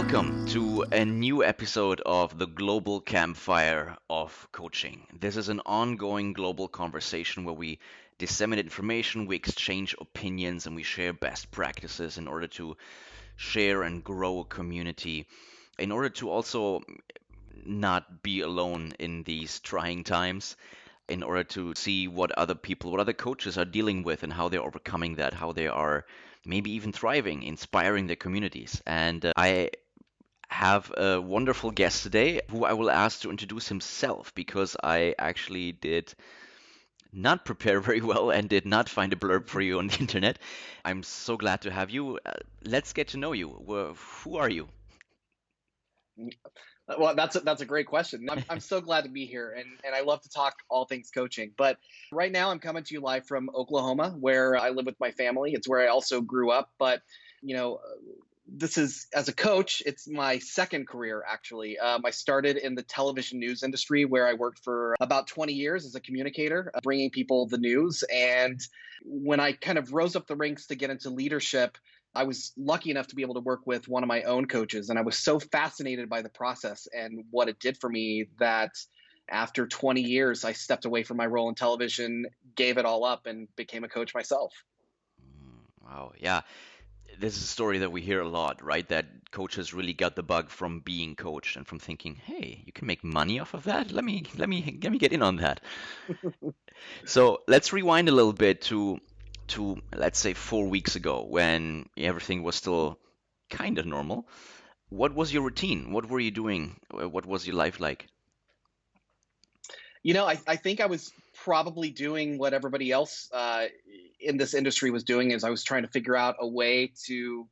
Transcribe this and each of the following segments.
Welcome to a new episode of the Global Campfire of Coaching. This is an ongoing global conversation where we disseminate information, we exchange opinions, and we share best practices in order to share and grow a community, in order to also not be alone in these trying times, in order to see what other people, what other coaches are dealing with and how they're overcoming that, how they are maybe even thriving, inspiring their communities. And I have a wonderful guest today who I will ask to introduce himself because I actually did not prepare very well and did not find a blurb for you on the internet. I'm so glad to have you. Let's get to know you. Who are you? Well, that's a great question. I'm so glad to be here, and I love to talk all things coaching. But right now, I'm coming to you live from Oklahoma, where I live with my family. It's where I also grew up. But you know, this is as a coach, it's my second career actually. I started in the television news industry, where I worked for about 20 years as a communicator, bringing people the news. And when I kind of rose up the ranks to get into leadership, I was lucky enough to be able to work with one of my own coaches, and I was so fascinated by the process and what it did for me that after 20 years, I stepped away from my role in television, gave it all up, and became a coach myself. Wow, yeah. This is a story that we hear a lot, right? That coaches really got the bug from being coached and from thinking, "Hey, you can make money off of that. Let me get in on that." So let's rewind a little bit to let's say 4 weeks ago when everything was still kind of normal. What was your routine? What were you doing? What was your life like? I think I was probably doing what everybody else in this industry was doing, is I was trying to figure out a way to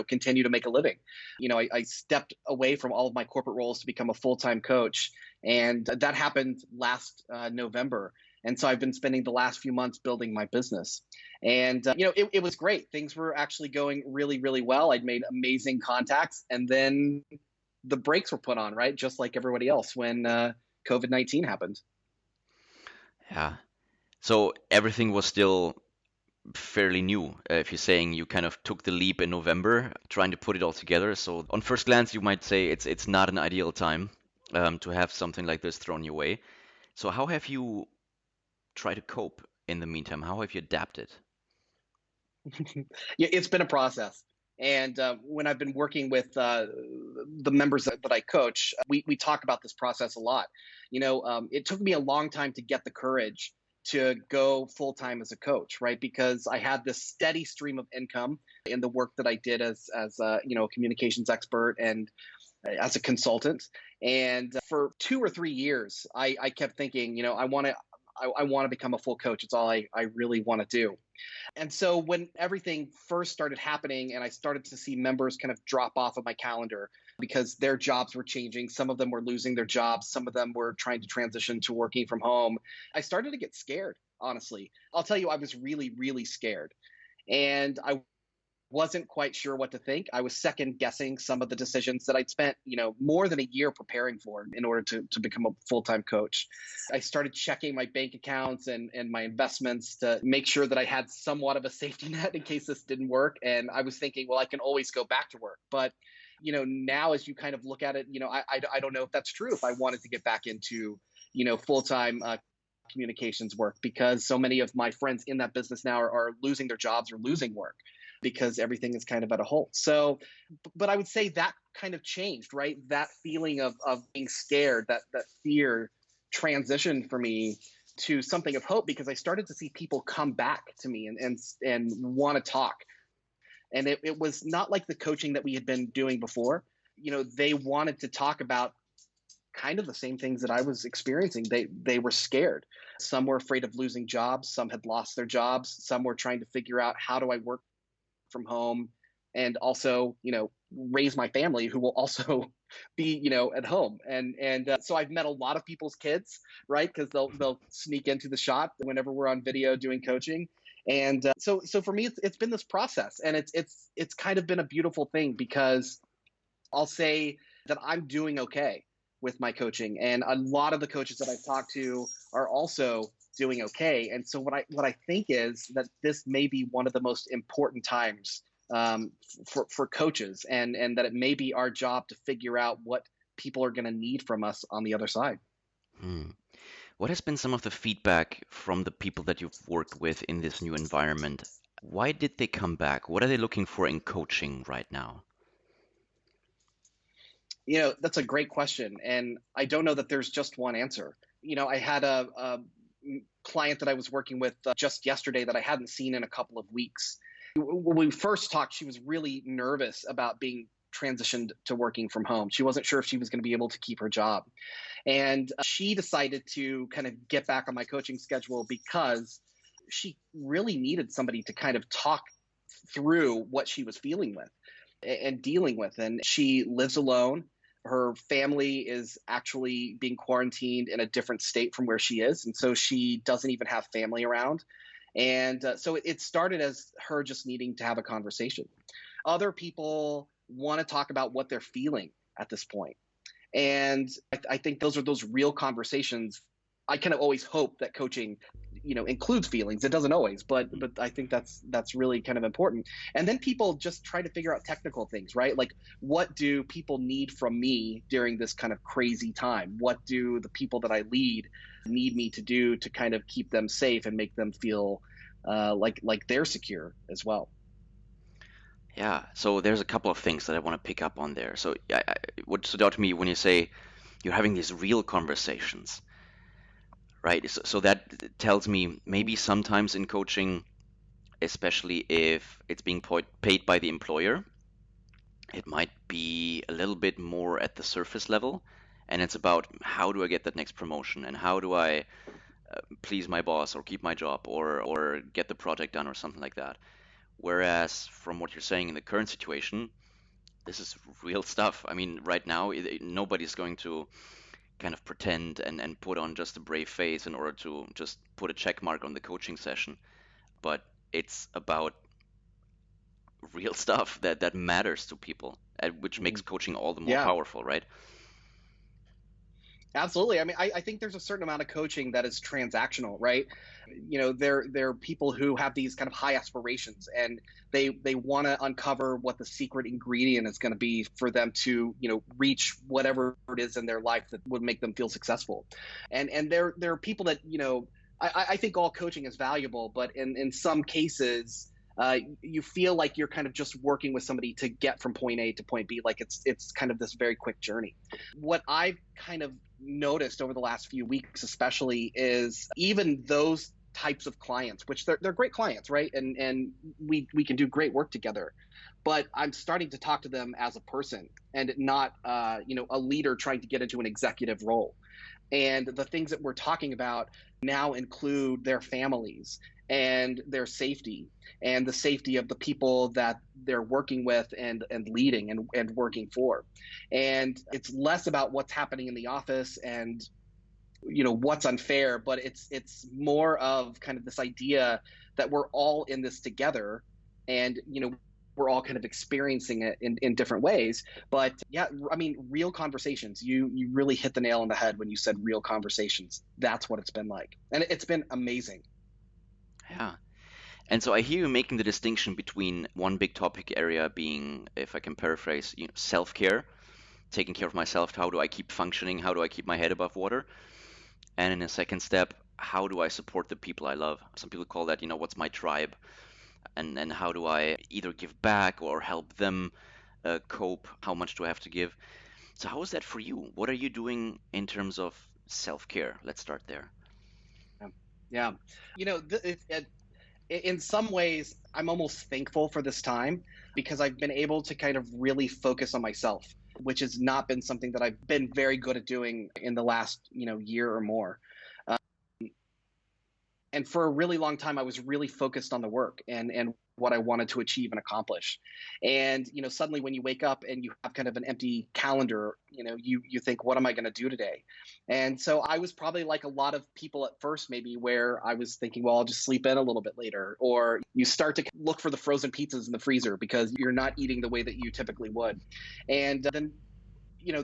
continue to make a living. I stepped away from all of my corporate roles to become a full-time coach, and that happened last November. And so I've been spending the last few months building my business. And it was great. Things were actually going really, really well. I'd made amazing contacts, and then the brakes were put on, right, just like everybody else when COVID-19 happened. Yeah. So everything was still fairly new. If you're saying you kind of took the leap in November, trying to put it all together. So on first glance, you might say it's not an ideal time to have something like this thrown your way. So how have you tried to cope in the meantime? How have you adapted? Yeah, it's been a process. And when I've been working with the members that I coach, we talk about this process a lot. It took me a long time to get the courage to go full time as a coach, right? Because I had this steady stream of income in the work that I did as a communications expert and as a consultant. And for 2 or 3 years, I kept thinking, I want to become a full coach. It's all I really want to do. And so when everything first started happening and I started to see members kind of drop off of my calendar because their jobs were changing, some of them were losing their jobs, some of them were trying to transition to working from home, I started to get scared, honestly. I'll tell you, I was really, really scared. And I wasn't quite sure what to think. I was second guessing some of the decisions that I'd spent, more than a year preparing for in order to become a full-time coach. I started checking my bank accounts and my investments to make sure that I had somewhat of a safety net in case this didn't work. And I was thinking, well, I can always go back to work. But, now as you kind of look at it, I don't know if that's true if I wanted to get back into, full-time communications work, because so many of my friends in that business now are losing their jobs or losing work because everything is kind of at a halt. So, but I would say that kind of changed, right? That feeling of being scared, that fear transitioned for me to something of hope, because I started to see people come back to me and want to talk. And it was not like the coaching that we had been doing before. They wanted to talk about kind of the same things that I was experiencing. They were scared. Some were afraid of losing jobs. Some had lost their jobs. Some were trying to figure out, how do I work from home and also raise my family who will also be at home. And so I've met a lot of people's kids, right, because they'll sneak into the shop whenever we're on video doing coaching. And so for me, it's been this process, and it's kind of been a beautiful thing, because I'll say that I'm doing okay with my coaching, and a lot of the coaches that I've talked to are also doing okay. And so what I think is that this may be one of the most important times for coaches, and that it may be our job to figure out what people are going to need from us on the other side. Hmm. What has been some of the feedback from the people that you've worked with in this new environment? Why did they come back? What are they looking for in coaching right now? That's a great question, and I don't know that there's just one answer. I had a client that I was working with just yesterday that I hadn't seen in a couple of weeks. When we first talked, she was really nervous about being transitioned to working from home. She wasn't sure if she was going to be able to keep her job. And she decided to kind of get back on my coaching schedule because she really needed somebody to kind of talk through what she was feeling with and dealing with. And she lives alone. Her family is actually being quarantined in a different state from where she is. And so she doesn't even have family around. And so it started as her just needing to have a conversation. Other people want to talk about what they're feeling at this point. And I think those are those real conversations. I kind of always hope that coaching, includes feelings. It doesn't always, but I think that's really kind of important. And then people just try to figure out technical things, right? Like, what do people need from me during this kind of crazy time? What do the people that I lead need me to do to kind of keep them safe and make them feel like they're secure as well? Yeah, so there's a couple of things that I want to pick up on there. So, what stood out to me when you say you're having these real conversations, right? So that tells me maybe sometimes in coaching, especially if it's being paid by the employer, it might be a little bit more at the surface level, and it's about how do I get that next promotion and how do I please my boss or keep my job or get the project done or something like that. Whereas from what you're saying in the current situation, this is real stuff. I mean, right now, nobody's going to kind of pretend and put on just a brave face in order to just put a check mark on the coaching session. But it's about real stuff that matters to people, which makes Mhm. coaching all the more Yeah. powerful, right? Absolutely. I mean, I think there's a certain amount of coaching that is transactional, right? There are people who have these kind of high aspirations, and they want to uncover what the secret ingredient is going to be for them to, reach whatever it is in their life that would make them feel successful. And there are people that, I think all coaching is valuable, but in some cases, you feel like you're kind of just working with somebody to get from point A to point B. Like it's kind of this very quick journey. What I've kind of noticed over the last few weeks, especially, is even those types of clients, which they're great clients, right? And we can do great work together. But I'm starting to talk to them as a person and not, a leader trying to get into an executive role. And the things that we're talking about now include their families and their safety and the safety of the people that they're working with and leading and working for. And it's less about what's happening in the office and what's unfair, but it's more of kind of this idea that we're all in this together, and we're all kind of experiencing it in different ways. But yeah, I mean, real conversations. You really hit the nail on the head when you said real conversations. That's what it's been like, and it's been amazing. Yeah. And so I hear you making the distinction between one big topic area being, if I can paraphrase, self-care, taking care of myself. How do I keep functioning? How do I keep my head above water? And in a second step, how do I support the people I love? Some people call that, what's my tribe? And how do I either give back or help them cope? How much do I have to give? So how is that for you? What are you doing in terms of self-care? Let's start there. Yeah, yeah. In some ways, I'm almost thankful for this time because I've been able to kind of really focus on myself, which has not been something that I've been very good at doing in the last, year or more. And for a really long time, I was really focused on the work and what I wanted to achieve and accomplish. And suddenly when you wake up and you have kind of an empty calendar, you think, what am I going to do today? And so I was probably like a lot of people at first, maybe, where I was thinking, well, I'll just sleep in a little bit later, or you start to look for the frozen pizzas in the freezer because you're not eating the way that you typically would. And then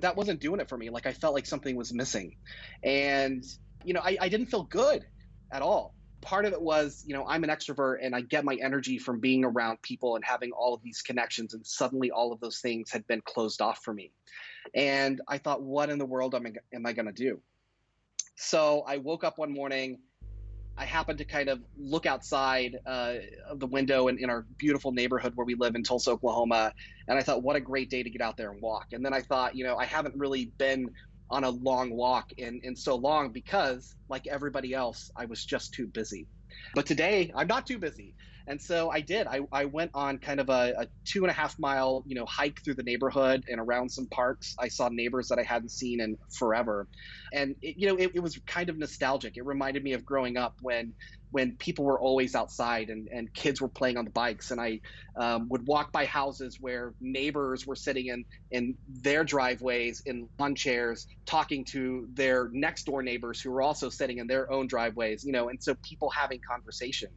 that wasn't doing it for me. Like, I felt like something was missing, and I didn't feel good at all. part of it was, I'm an extrovert and I get my energy from being around people and having all of these connections. And suddenly all of those things had been closed off for me. And I thought, what in the world am I going to do? So I woke up one morning. I happened to kind of look outside of the window in our beautiful neighborhood where we live in Tulsa, Oklahoma. And I thought, what a great day to get out there and walk. And then I thought, I haven't really been on a long walk in so long because, like everybody else, I was just too busy. But today, I'm not too busy. And so I did. I went on kind of a 2.5 mile, hike through the neighborhood and around some parks. I saw neighbors that I hadn't seen in forever, and it was kind of nostalgic. It reminded me of growing up when people were always outside and kids were playing on the bikes, and I would walk by houses where neighbors were sitting in their driveways in lawn chairs talking to their next door neighbors who were also sitting in their own driveways, and so people having conversation.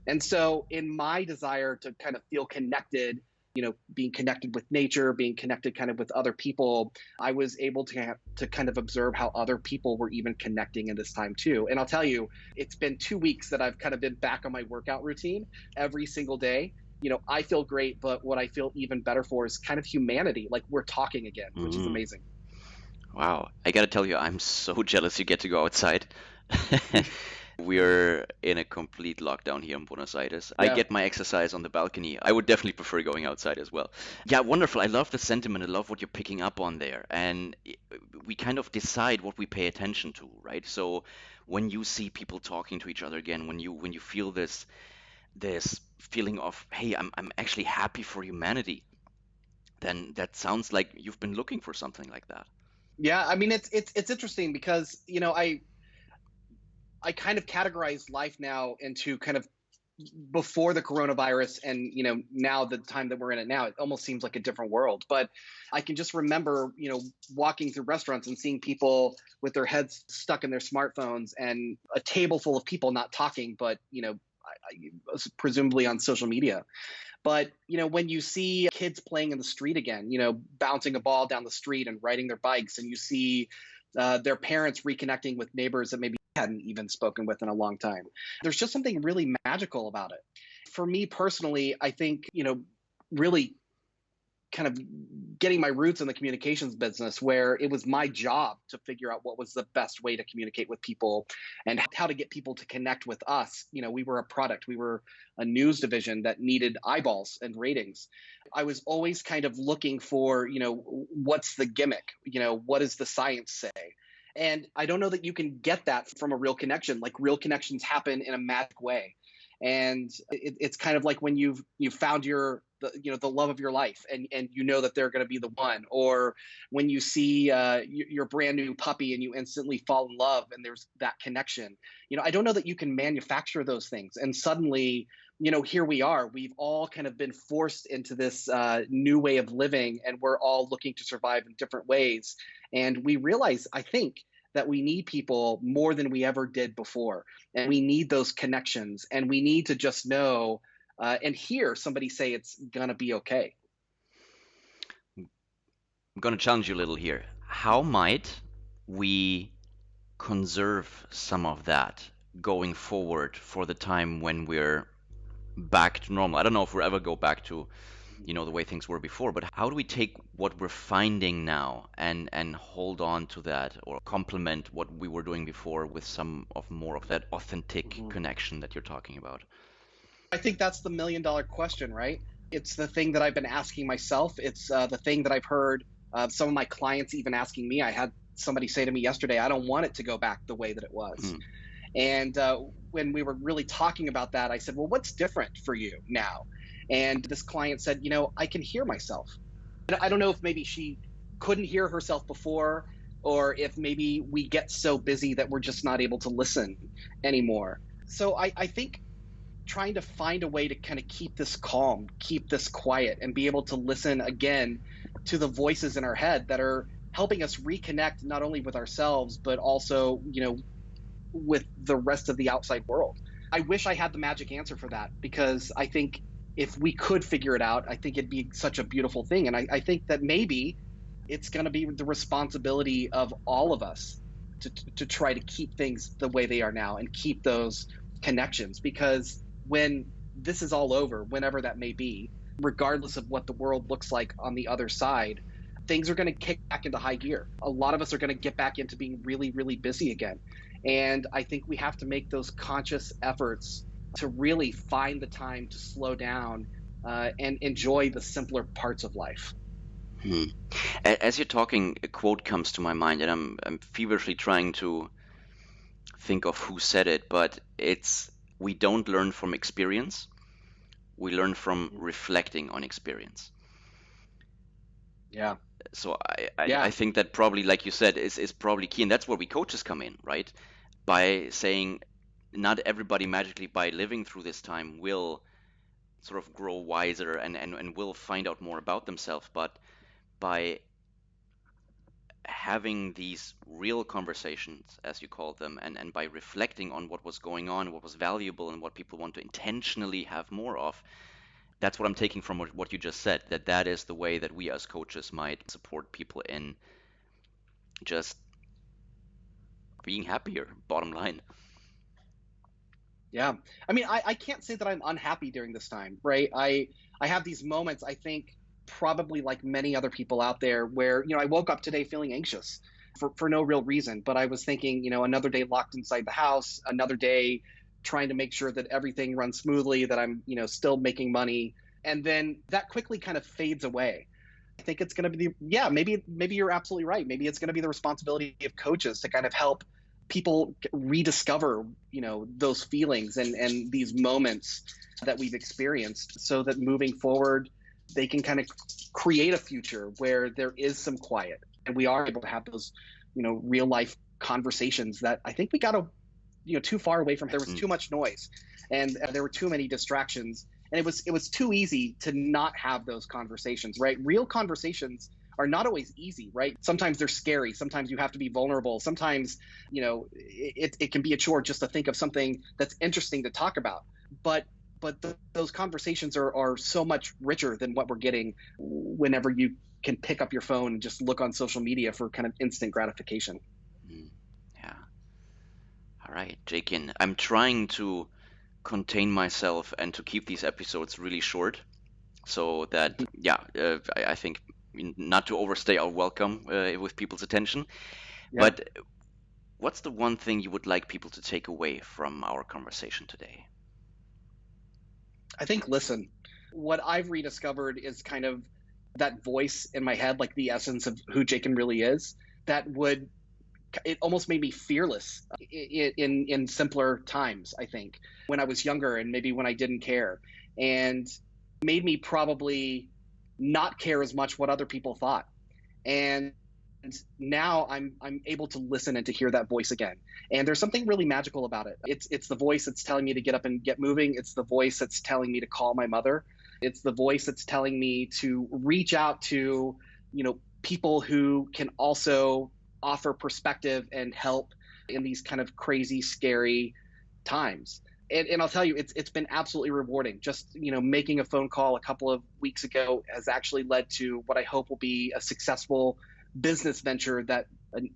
And so in my desire to kind of feel connected, being connected with nature, being connected kind of with other people, I was able to kind of observe how other people were even connecting in this time too. And I'll tell you, it's been 2 weeks that I've kind of been back on my workout routine every single day. I feel great, but what I feel even better for is kind of humanity. Like we're talking again, which is Mm. amazing. Wow. I gotta tell you, I'm so jealous you get to go outside. We're in a complete lockdown here in Buenos Aires. I Yeah. get my exercise on the balcony. I would definitely prefer going outside as well. Yeah, wonderful. I love the sentiment. I love what you're picking up on there. And we kind of decide what we pay attention to, right? So when you see people talking to each other again, when you feel this feeling of, hey, I'm actually happy for humanity, then that sounds like you've been looking for something like that. Yeah, I mean it's interesting because I kind of categorize life now into kind of before the coronavirus and now the time that we're in it now. It almost seems like a different world, but I can just remember walking through restaurants and seeing people with their heads stuck in their smartphones and a table full of people not talking, but presumably on social media. But when you see kids playing in the street again, bouncing a ball down the street and riding their bikes, and you see their parents reconnecting with neighbors that maybe hadn't even spoken with in a long time, there's just something really magical about it. For me personally, I think really kind of getting my roots in the communications business, where it was my job to figure out what was the best way to communicate with people and how to get people to connect with us. We were a product, we were a news division that needed eyeballs and ratings. I was always kind of looking for, what's the gimmick? What does the science say? And I don't know that you can get that from a real connection. Like real connections happen in a magic way. And it's kind of like when you've found the love of your life, and that they're going to be the one, or when you see your brand new puppy and you instantly fall in love and there's that connection. I don't know that you can manufacture those things, and suddenly here we are. We've all kind of been forced into this new way of living, and we're all looking to survive in different ways. And we realize, I think, that we need people more than we ever did before. And we need those connections, and we need to just know and hear somebody say it's going to be okay. I'm going to challenge you a little here. How might we conserve some of that going forward for the time when we're back to normal? I don't know if we'll ever go back to, the way things were before, but how do we take what we're finding now and hold on to that or complement what we were doing before with some of more of that authentic Mhm. connection that you're talking about? I think that's the $1 million question, right? It's the thing that I've been asking myself. It's the thing that I've heard some of my clients even asking me. I had somebody say to me yesterday, I don't want it to go back the way that it was. Hmm. And when we were really talking about that, I said, well, what's different for you now? And this client said, I can hear myself. And I don't know if maybe she couldn't hear herself before, or if maybe we get so busy that we're just not able to listen anymore. So I think trying to find a way to kind of keep this calm, keep this quiet, and be able to listen again to the voices in our head that are helping us reconnect not only with ourselves, but also, with the rest of the outside world. I wish I had the magic answer for that, because I think if we could figure it out, I think it'd be such a beautiful thing. And I think that maybe it's going to be the responsibility of all of us to try to keep things the way they are now and keep those connections, because when this is all over, whenever that may be, regardless of what the world looks like on the other side, things are going to kick back into high gear. A lot of us are going to get back into being really, really busy again. And I think we have to make those conscious efforts to really find the time to slow down and enjoy the simpler parts of life. Hmm. As you're talking, a quote comes to my mind, and I'm feverishly trying to think of who said it, but it's we don't learn from experience, we learn from Mm. reflecting on experience. Yeah. So I Yeah. think that probably, like you said, is probably key, and that's where we coaches come in, right? By saying not everybody magically by living through this time will sort of grow wiser and will find out more about themselves, but by having these real conversations, as you call them, and by reflecting on what was going on, what was valuable, and what people want to intentionally have more of, that's what I'm taking from what you just said, that that is the way that we as coaches might support people in just being happier, bottom line. Yeah. I mean, I can't say that I'm unhappy during this time, right? I have these moments, I think, probably like many other people out there, where, I woke up today feeling anxious for no real reason. But I was thinking, another day locked inside the house, another day trying to make sure that everything runs smoothly, that I'm, still making money. And then that quickly kind of fades away. I think it's going to be yeah, maybe you're absolutely right. Maybe it's going to be the responsibility of coaches to kind of help people rediscover, those feelings and these moments that we've experienced, so that moving forward they can kind of create a future where there is some quiet and we are able to have those, real life conversations that I think we got to, too far away from. There was Mm, too much noise, and there were too many distractions, and it was too easy to not have those conversations. Right? Real conversations are not always easy, right? Sometimes they're scary. Sometimes you have to be vulnerable. Sometimes, it can be a chore just to think of something that's interesting to talk about. But those conversations are so much richer than what we're getting whenever you can pick up your phone and just look on social media for kind of instant gratification. mm, yeah. All right, Jakin. I'm trying to contain myself and to keep these episodes really short so that, yeah, I think not to overstay our welcome with people's attention. Yeah. But what's the one thing you would like people to take away from our conversation today? I think listen. What I've rediscovered is kind of that voice in my head, like the essence of who Jacob really is. That would it almost made me fearless in simpler times. I think when I was younger and maybe when I didn't care, and made me probably not care as much what other people thought. And now I'm able to listen and to hear that voice again. And there's something really magical about it. It's the voice that's telling me to get up and get moving. It's the voice that's telling me to call my mother. It's the voice that's telling me to reach out to, people who can also offer perspective and help in these kind of crazy, scary times. And I'll tell you, it's been absolutely rewarding. Just, making a phone call a couple of weeks ago has actually led to what I hope will be a successful business venture, that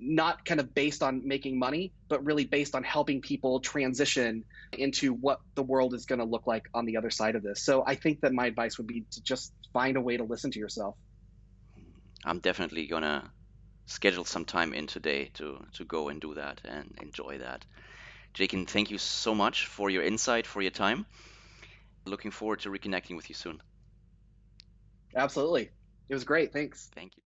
not kind of based on making money, but really based on helping people transition into what the world is going to look like on the other side of this. So I think that my advice would be to just find a way to listen to yourself. I'm definitely gonna schedule some time in today to go and do that and enjoy that. Jakin, thank you so much for your insight, for your time. Looking forward to reconnecting with you soon. Absolutely. It was great. Thanks. Thank you.